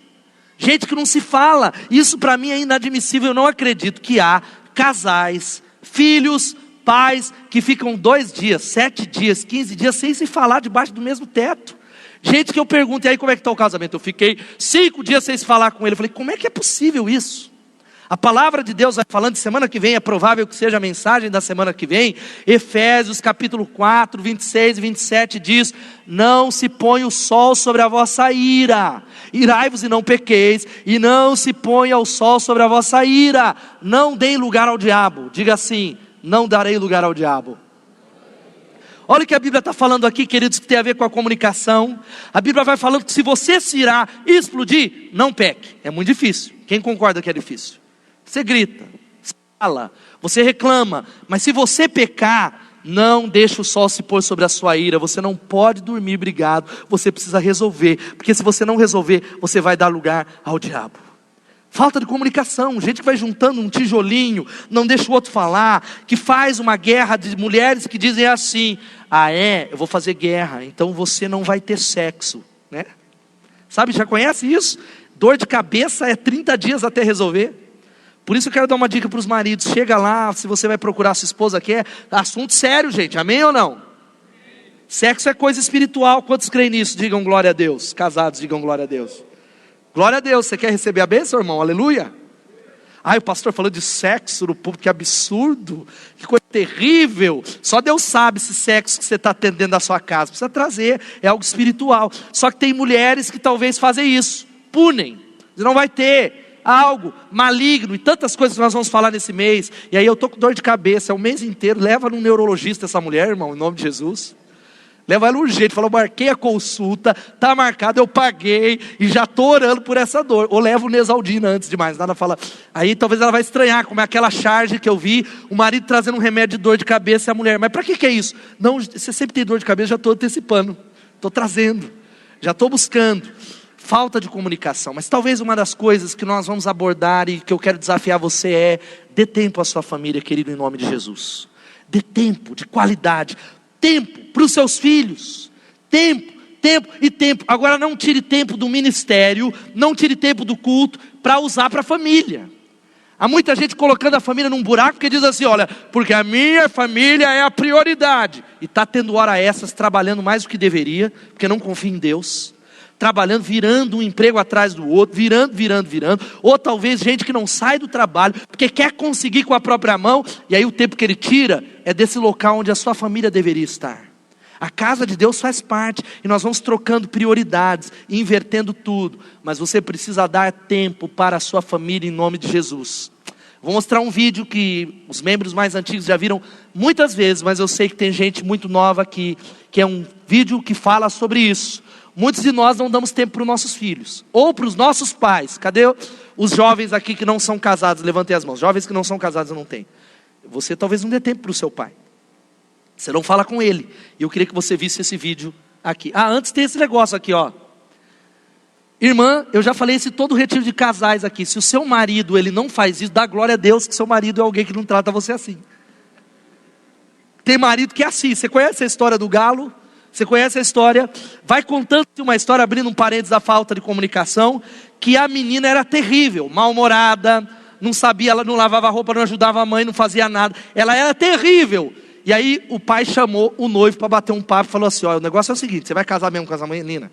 Gente que não se fala. Isso para mim é inadmissível. Eu não acredito que há casais, filhos, pais que ficam 2 dias, 7 dias, 15 dias sem se falar debaixo do mesmo teto. Gente que eu pergunto, e aí como é que está o casamento? Eu fiquei 5 dias sem se falar com ele. Eu falei, como é que é possível isso? A palavra de Deus vai falando, semana que vem é provável que seja a mensagem da semana que vem. Efésios capítulo 4, 26 e 27 diz, não se põe o sol sobre a vossa ira, irai-vos e não pequeis, e não se ponha o sol sobre a vossa ira, não deem lugar ao diabo. Diga assim, não darei lugar ao diabo. Olha o que a Bíblia está falando aqui, queridos, que tem a ver com a comunicação. A Bíblia vai falando que se você se irar e explodir, não peque. É muito difícil. Quem concorda que é difícil? Você grita, você fala, você reclama. Mas se você pecar, não deixe o sol se pôr sobre a sua ira. Você não pode dormir brigado. Você precisa resolver. Porque se você não resolver, você vai dar lugar ao diabo. Falta de comunicação, gente que vai juntando um tijolinho, não deixa o outro falar, que faz uma guerra de mulheres que dizem assim, eu vou fazer guerra, então você não vai ter sexo, né? Sabe, já conhece isso? Dor de cabeça é 30 dias até resolver. Por isso eu quero dar uma dica para os maridos, chega lá, se você vai procurar sua esposa, que é assunto sério, gente, amém ou não? Sexo é coisa espiritual, quantos creem nisso? Digam glória a Deus, casados digam glória a Deus. Glória a Deus, você quer receber a bênção, irmão? Aleluia. O pastor falou de sexo no público, que absurdo, que coisa terrível. Só Deus sabe esse sexo que você está tendo dentro da sua casa. Precisa trazer, é algo espiritual. Só que tem mulheres que talvez fazem isso, punem, não vai ter algo maligno, e tantas coisas que nós vamos falar nesse mês. E aí eu estou com dor de cabeça, é o mês inteiro, leva num neurologista essa mulher, irmão, em nome de Jesus. Leva ela urgente, fala, eu marquei a consulta, está marcado, eu paguei e já estou orando por essa dor. Ou levo Nesaldina antes de mais nada, fala. Aí talvez ela vai estranhar, como é aquela charge que eu vi, o marido trazendo um remédio de dor de cabeça e a mulher, mas para que é isso? Não, você sempre tem dor de cabeça, já estou antecipando, estou trazendo, já estou buscando. Falta de comunicação, mas talvez uma das coisas que nós vamos abordar e que eu quero desafiar você é, dê tempo à sua família, querido, em nome de Jesus. Dê tempo de qualidade, tempo para os seus filhos, tempo e tempo. Agora não tire tempo do ministério, não tire tempo do culto para usar para a família. Há muita gente colocando a família num buraco, porque diz assim, olha, porque a minha família é a prioridade. E está tendo hora extras, trabalhando mais do que deveria, porque não confia em Deus. Trabalhando, virando um emprego atrás do outro, virando. Ou talvez gente que não sai do trabalho, porque quer conseguir com a própria mão, e aí o tempo que ele tira, é desse local onde a sua família deveria estar. A casa de Deus faz parte, e nós vamos trocando prioridades, invertendo tudo, mas você precisa dar tempo para a sua família em nome de Jesus. Vou mostrar um vídeo que os membros mais antigos já viram muitas vezes, mas eu sei que tem gente muito nova aqui, que é um vídeo que fala sobre isso. Muitos de nós não damos tempo para os nossos filhos, ou para os nossos pais. Cadê os jovens aqui que não são casados? Levantem as mãos. Jovens que não são casados eu não tenho. Você talvez não dê tempo para o seu pai. Você não fala com ele. E eu queria que você visse esse vídeo aqui. Antes tem esse negócio aqui, ó. Irmã, eu já falei esse todo retiro de casais aqui. Se o seu marido, ele não faz isso, dá glória a Deus que seu marido é alguém que não trata você assim. Tem marido que é assim. Você conhece a história do galo? Você conhece a história? Vai contando uma história, abrindo um parênteses da falta de comunicação, que a menina era terrível, mal-humorada, não sabia, ela não lavava roupa, não ajudava a mãe, não fazia nada. Ela era terrível. E aí o pai chamou o noivo para bater um papo e falou assim, ó, o negócio é o seguinte, você vai casar mesmo com essa menina?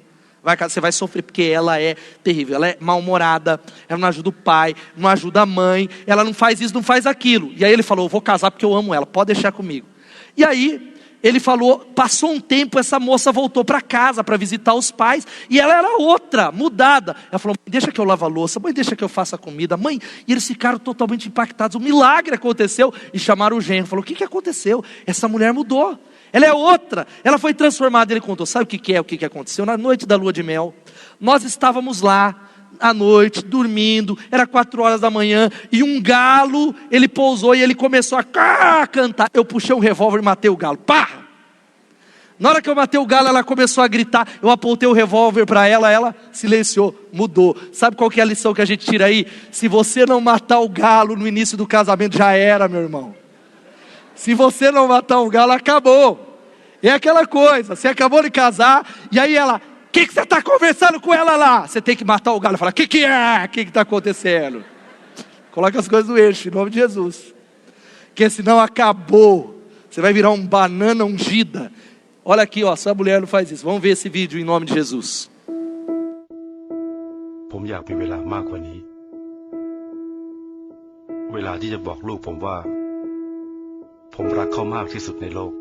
Você vai sofrer, porque ela é terrível, ela é mal-humorada, ela não ajuda o pai, não ajuda a mãe, ela não faz isso, não faz aquilo. E aí ele falou, eu vou casar porque eu amo ela, pode deixar comigo. E aí ele falou, passou um tempo, essa moça voltou para casa para visitar os pais, e ela era outra, mudada. Ela falou, mãe, deixa que eu lavo a louça, mãe, deixa que eu faça a comida, mãe. E eles ficaram totalmente impactados, um milagre aconteceu, e chamaram o genro, falou, o que aconteceu? Essa mulher mudou, ela é outra, ela foi transformada. Ele contou, sabe o que aconteceu? Na noite da lua de mel, nós estávamos lá, à noite, dormindo, era 4 horas da manhã, e um galo, ele pousou e ele começou a cantar. Eu puxei um revólver e matei o galo, pá! Na hora que eu matei o galo, ela começou a gritar, eu apontei o revólver para ela silenciou, mudou. Sabe qual que é a lição que a gente tira aí? Se você não matar o galo no início do casamento, já era, meu irmão. Se você não matar o galo, acabou. É aquela coisa, você acabou de casar, e aí ela... O que você está conversando com ela lá? Você tem que matar o galo e falar, o que é? O que está acontecendo? Coloca as coisas no eixo, em nome de Jesus. Porque senão acabou. Você vai virar um banana ungida. Olha aqui, ó, sua mulher não faz isso. Vamos ver esse vídeo em nome de Jesus. ผมอยากมีเวลามากกว่านี้ เวลาที่จะบอกลูกผมว่า ผมรักเขามากที่สุดในโลก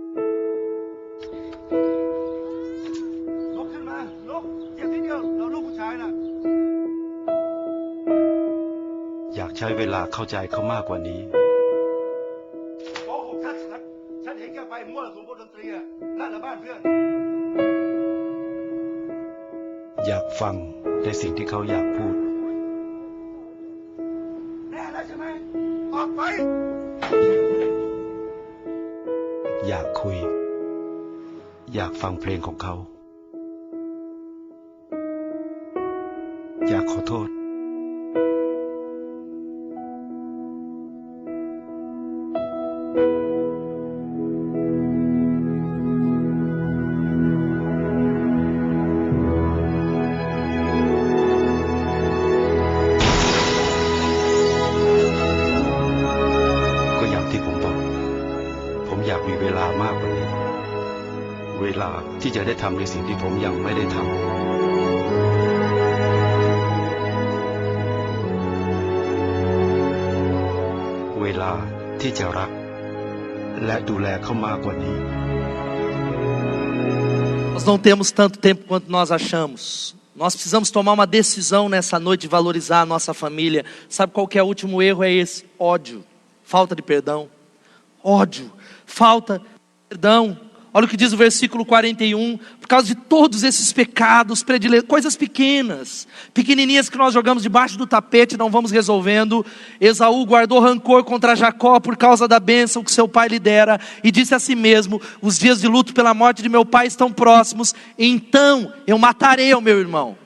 ลุกขึ้นมา ลุกเจ็บนิดเดียวเราลูกผู้ชายน่ะ อยากใช้เวลาเข้าใจเขามากกว่านี้ โกหกชัดๆฉันเห็นแกไปมั่วสุมดนตรีอ่ะนั่นแหละบ้านเพื่อน อยากฟังในสิ่งที่เขาอยากพูด แน่แล้วใช่ไหม ออกไป อยากคุย อยากฟังเพลงของเขา อยากขอโทษ ก็อย่างที่ผมบอก ผมอยากมีเวลามากกว่านี้ เวลาที่จะได้ทำในสิ่งที่ผมยังไม่ได้ทำ เวลาที่จะรักและดูแลเขามากกว่านี้ Nós não temos tanto tempo quanto nós achamos. Nós precisamos tomar uma decisão nessa noite de valorizar a nossa família. Sabe qual que é o último erro? É esse: ódio, falta de perdão. Ódio, falta de perdão. Olha o que diz o versículo 41, por causa de todos esses pecados, coisas pequenas, pequenininhas que nós jogamos debaixo do tapete e não vamos resolvendo. Esaú guardou rancor contra Jacó por causa da bênção que seu pai lhe dera, e disse a si mesmo, os dias de luto pela morte de meu pai estão próximos, então eu matarei ao meu irmão.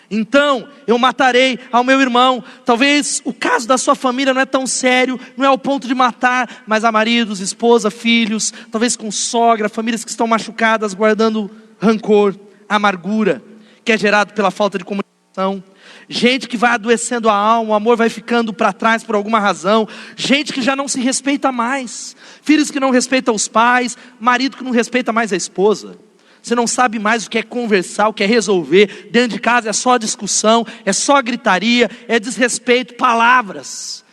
Então eu matarei ao meu irmão. Talvez o caso da sua família não é tão sério, não é ao ponto de matar, mas há maridos, esposa, filhos, talvez com sogra, famílias que estão machucadas, guardando rancor, amargura, que é gerado pela falta de comunicação. Gente que vai adoecendo a alma, o amor vai ficando para trás por alguma razão. Gente que já não se respeita mais, filhos que não respeitam os pais, marido que não respeita mais a esposa. Você não sabe mais o que é conversar, o que é resolver. Dentro de casa é só discussão, é só gritaria, é desrespeito, palavras.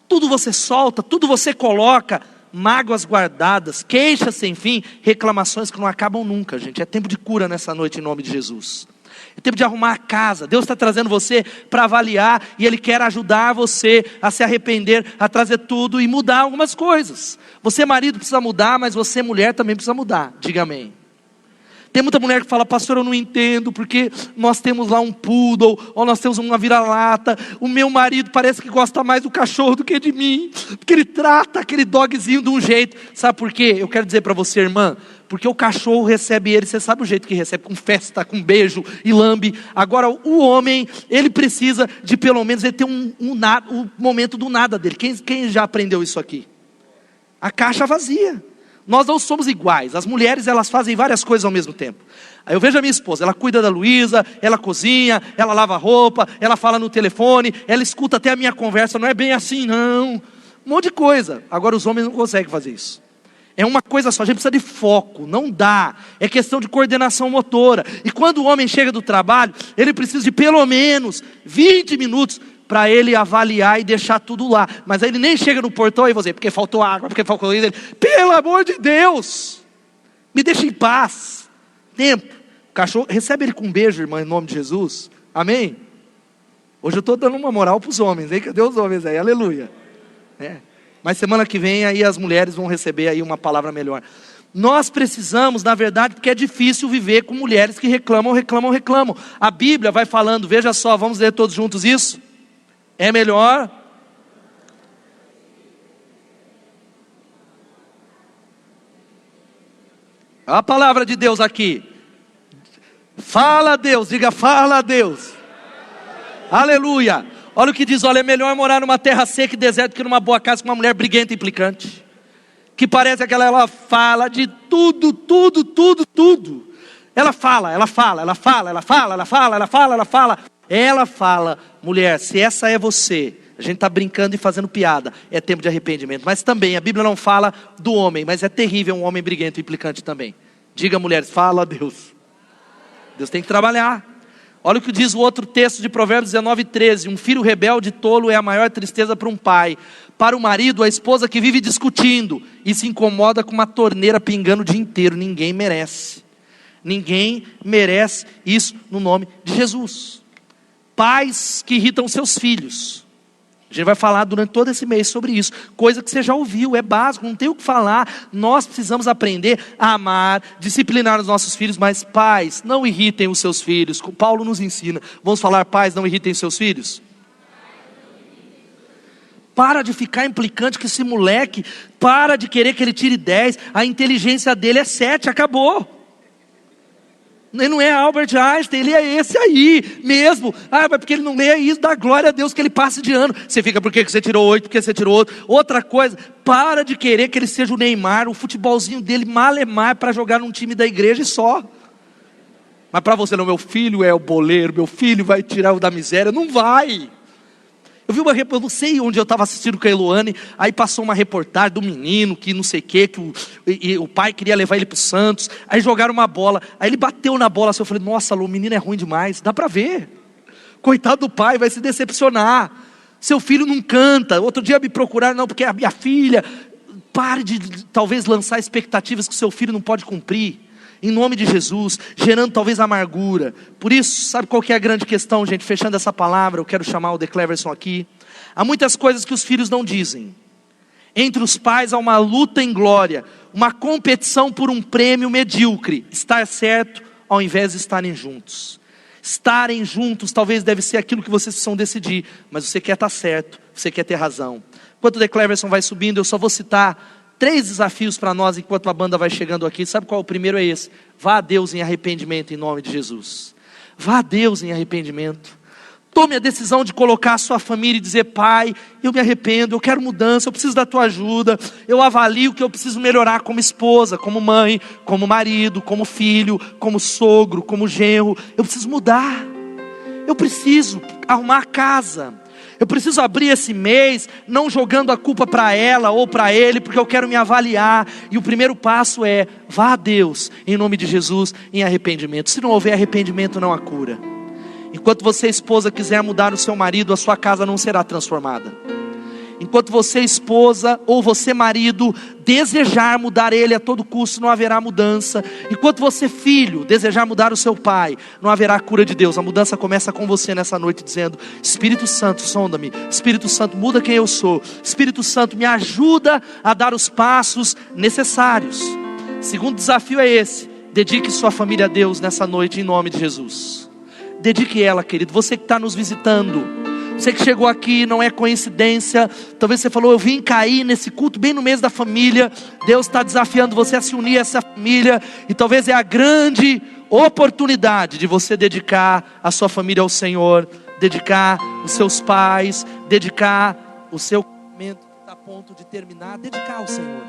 Tudo você solta, tudo você coloca. mágoas guardadas, queixas sem fim, reclamações que não acabam nunca, gente. É tempo de cura nessa noite em nome de Jesus. É tempo de arrumar a casa. Deus está trazendo você para avaliar e Ele quer ajudar você a se arrepender, a trazer tudo e mudar algumas coisas. Você marido precisa mudar, mas você mulher também precisa mudar. Diga amém. Tem muita mulher que fala: pastor, eu não entendo, porque nós temos lá um poodle, ou nós temos uma vira-lata, o meu marido parece que gosta mais do cachorro do que de mim, porque ele trata aquele dogzinho de um jeito. Sabe por quê? Eu quero dizer para você, irmã, porque o cachorro recebe ele, você sabe o jeito que recebe, com festa, com beijo e lambe. Agora o homem, ele precisa de pelo menos ele ter um momento do nada dele. Quem já aprendeu isso aqui? A caixa vazia. Nós não somos iguais. As mulheres, elas fazem várias coisas ao mesmo tempo. Aí eu vejo a minha esposa, ela cuida da Luísa, ela cozinha, ela lava a roupa, ela fala no telefone, ela escuta até a minha conversa. Não é bem assim, não. Um monte de coisa. Agora os homens não conseguem fazer isso. É uma coisa só, a gente precisa de foco, não dá. É questão de coordenação motora. E quando o homem chega do trabalho, ele precisa de pelo menos 20 minutos para ele avaliar e deixar tudo lá. Mas aí ele nem chega no portão e você, porque faltou água, porque faltou isso. Pelo amor de Deus, me deixa em paz. Tempo. O cachorro, recebe ele com um beijo, irmã, em nome de Jesus. Amém? Hoje eu estou dando uma moral para os homens, hein? Cadê os homens aí? Aleluia. Mas semana que vem aí as mulheres vão receber aí uma palavra melhor. Nós precisamos, na verdade, porque é difícil viver com mulheres que reclamam. A Bíblia vai falando, veja só, vamos ler todos juntos isso? É melhor a palavra de Deus aqui. Fala a Deus, diga fala a Deus. Aleluia. Olha o que diz, olha, é melhor morar numa terra seca e deserta que numa boa casa com uma mulher briguenta e implicante, que parece aquela, ela fala de tudo. Ela fala, mulher, se essa é você, a gente está brincando e fazendo piada, é tempo de arrependimento. Mas também, a Bíblia não fala do homem, mas é terrível um homem briguento e implicante também. Diga, mulheres, fala a Deus. Deus tem que trabalhar. Olha o que diz o outro texto de Provérbios 19:13. Um filho rebelde e tolo é a maior tristeza para um pai. Para o marido, a esposa que vive discutindo e se incomoda com uma torneira pingando o dia inteiro. Ninguém merece isso no nome de Jesus. Pais que irritam seus filhos. A gente vai falar durante todo esse mês sobre isso. Coisa que você já ouviu, é básico, não tem o que falar. Nós precisamos aprender a amar, disciplinar os nossos filhos. Mas pais, não irritem os seus filhos. Paulo nos ensina. Vamos falar, pais, não irritem os seus filhos? Para de ficar implicante com esse moleque. Para de querer que ele tire 10. A inteligência dele é 7, acabou. Ele não é Albert Einstein, ele é esse aí mesmo. Mas porque ele não lê isso, dá glória a Deus que ele passe de ano. Você fica, por que você tirou 8, porque você tirou outro. Outra coisa, para de querer que ele seja o Neymar. O futebolzinho dele malemar para jogar num time da igreja e só. Mas para você não, meu filho é o boleiro, meu filho vai tirar o da miséria. Não vai. Eu não sei onde eu estava assistindo com a Eloane, aí passou uma reportagem do menino, que não sei o que o pai queria levar ele para o Santos, aí jogaram uma bola, aí ele bateu na bola, assim, eu falei, nossa, Lu, o menino é ruim demais, dá para ver, coitado do pai, vai se decepcionar, seu filho não canta, outro dia me procuraram, não, porque é a minha filha. Pare de talvez lançar expectativas que o seu filho não pode cumprir, em nome de Jesus, gerando talvez amargura. Por isso, sabe qual que é a grande questão, gente? Fechando essa palavra, eu quero chamar o De Cleverson aqui. Há muitas coisas que os filhos não dizem. Entre os pais há uma luta em glória, uma competição por um prêmio medíocre, estar certo ao invés de estarem juntos. Estarem juntos talvez deve ser aquilo que vocês precisam decidir, mas você quer estar certo, você quer ter razão. Enquanto o De Cleverson vai subindo, eu só vou citar 3 desafios para nós enquanto a banda vai chegando aqui. Sabe qual? O primeiro é esse: vá a Deus em arrependimento em nome de Jesus. Vá a Deus em arrependimento. Tome a decisão de colocar a sua família e dizer, pai, eu me arrependo, eu quero mudança, eu preciso da tua ajuda, eu avalio que eu preciso melhorar como esposa, como mãe, como marido, como filho, como sogro, como genro. Eu preciso mudar, eu preciso arrumar a casa. Eu preciso abrir esse mês, não jogando a culpa para ela ou para ele, porque eu quero me avaliar. E o primeiro passo é, vá a Deus, em nome de Jesus, em arrependimento. Se não houver arrependimento, não há cura. Enquanto você, esposa, quiser mudar o seu marido, a sua casa não será transformada. Enquanto você, esposa, ou você, marido, desejar mudar ele a todo custo, não haverá mudança. Enquanto você, filho, desejar mudar o seu pai, não haverá cura de Deus. A mudança começa com você nessa noite, dizendo: Espírito Santo, sonda-me. Espírito Santo, muda quem eu sou. Espírito Santo, me ajuda a dar os passos necessários. Segundo desafio é esse: dedique sua família a Deus nessa noite, em nome de Jesus. Dedique ela, querido. Você que está nos visitando, você que chegou aqui, não é coincidência. Talvez você falou: eu vim cair nesse culto bem no mês da família. Deus está desafiando você a se unir a essa família. E talvez é a grande oportunidade de você dedicar a sua família ao Senhor, dedicar os seus pais, dedicar o seu casamento que está a ponto de terminar, dedicar ao Senhor.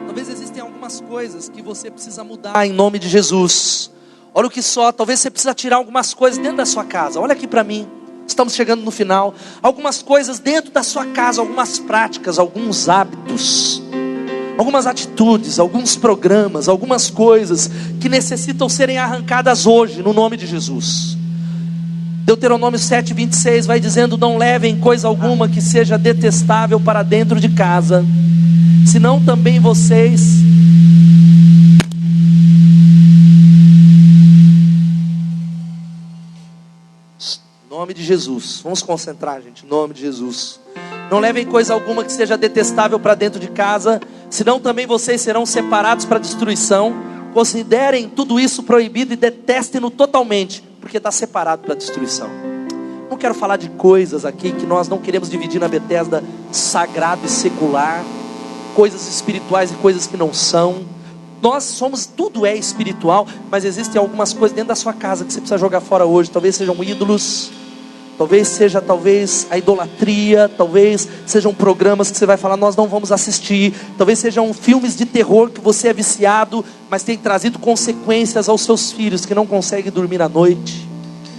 Talvez existem algumas coisas que você precisa mudar em nome de Jesus. Olha o que só, talvez você precisa tirar algumas coisas dentro da sua casa. Olha aqui para mim. Estamos chegando no final. Algumas coisas dentro da sua casa, algumas práticas, alguns hábitos, algumas atitudes, alguns programas, algumas coisas que necessitam serem arrancadas hoje, no nome de Jesus. Deuteronômio 7:26 vai dizendo: não levem coisa alguma que seja detestável para dentro de casa, senão também vocês... Em nome de Jesus, vamos concentrar, gente, em nome de Jesus. Não levem coisa alguma que seja detestável para dentro de casa, senão também vocês serão separados para destruição. Considerem tudo isso proibido e detestem-no totalmente, porque está separado para destruição. Não quero falar de coisas aqui que nós não queremos dividir na Betesda: sagrado e secular, coisas espirituais e coisas que não são. Nós somos, tudo é espiritual, mas existem algumas coisas dentro da sua casa que você precisa jogar fora hoje. Talvez sejam ídolos, talvez seja a idolatria, talvez sejam programas que você vai falar: nós não vamos assistir. Talvez sejam filmes de terror que você é viciado, mas tem trazido consequências aos seus filhos que não conseguem dormir à noite.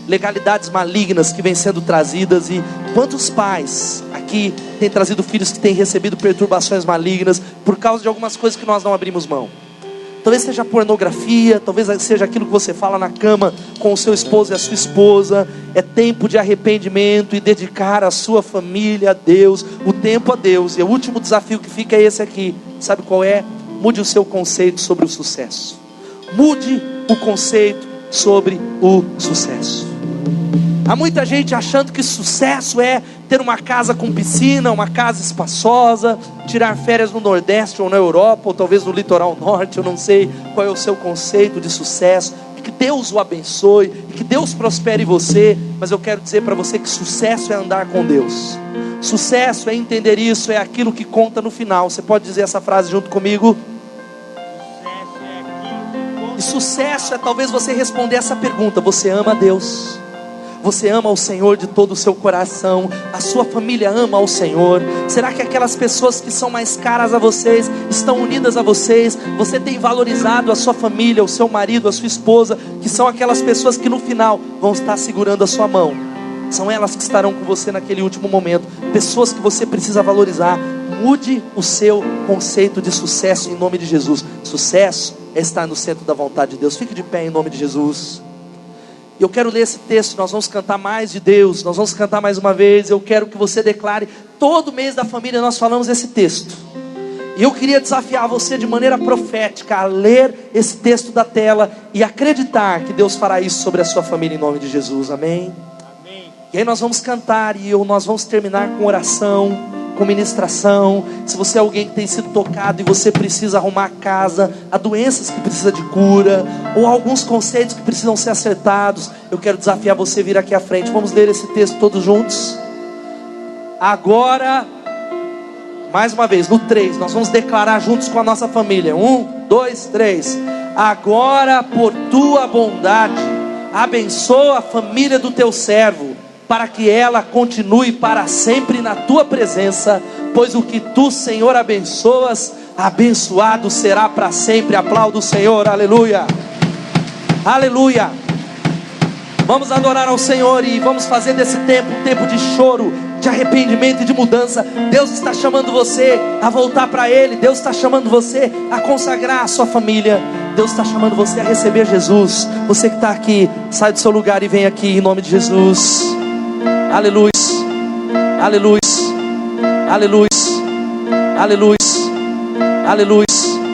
Legalidades malignas que vêm sendo trazidas. E quantos pais aqui têm trazido filhos que têm recebido perturbações malignas por causa de algumas coisas que nós não abrimos mão? Talvez seja pornografia, talvez seja aquilo que você fala na cama com o seu esposo e a sua esposa. É tempo de arrependimento e dedicar a sua família a Deus, o tempo a Deus. E o último desafio que fica é esse aqui. Sabe qual é? Mude o seu conceito sobre o sucesso. Mude o conceito sobre o sucesso. Há muita gente achando que sucesso é ter uma casa com piscina, uma casa espaçosa, tirar férias no Nordeste ou na Europa, ou talvez no litoral norte. Eu não sei qual é o seu conceito de sucesso. Que Deus o abençoe e que Deus prospere você. Mas eu quero dizer para você que sucesso é andar com Deus. Sucesso é entender isso, é aquilo que conta no final. Você pode dizer essa frase junto comigo? E sucesso é talvez você responder essa pergunta: você ama a Deus? Você ama o Senhor de todo o seu coração? A sua família ama ao Senhor? Será que aquelas pessoas que são mais caras a vocês estão unidas a vocês? Você tem valorizado a sua família, o seu marido, a sua esposa, que são aquelas pessoas que no final vão estar segurando a sua mão? São elas que estarão com você naquele último momento. Pessoas que você precisa valorizar. Mude o seu conceito de sucesso em nome de Jesus. Sucesso é estar no centro da vontade de Deus. Fique de pé em nome de Jesus. Eu quero ler esse texto. Nós vamos cantar mais de Deus, nós vamos cantar mais uma vez. Eu quero que você declare. Todo mês da família nós falamos esse texto. E eu queria desafiar você de maneira profética a ler esse texto da tela e acreditar que Deus fará isso sobre a sua família em nome de Jesus. Amém? Amém. E aí nós vamos cantar e nós vamos terminar com oração, com ministração. Se você é alguém que tem sido tocado e você precisa arrumar a casa, há doenças que precisam de cura, ou alguns conceitos que precisam ser acertados, eu quero desafiar você a vir aqui à frente. Vamos ler esse texto todos juntos. Agora, mais uma vez, no 3, nós vamos declarar juntos com a nossa família. 1, 2, 3. Agora, por tua bondade, abençoa a família do teu servo, para que ela continue para sempre na tua presença, pois o que tu, Senhor, abençoas, abençoado será para sempre. Aplauda o Senhor, aleluia, aleluia. Vamos adorar ao Senhor e vamos fazer desse tempo um tempo de choro, de arrependimento e de mudança. Deus está chamando você a voltar para Ele. Deus está chamando você a consagrar a sua família. Deus está chamando você a receber Jesus. Você que está aqui, sai do seu lugar e vem aqui em nome de Jesus. Aleluia, aleluia, Aleluia. Aleluia. Aleluia.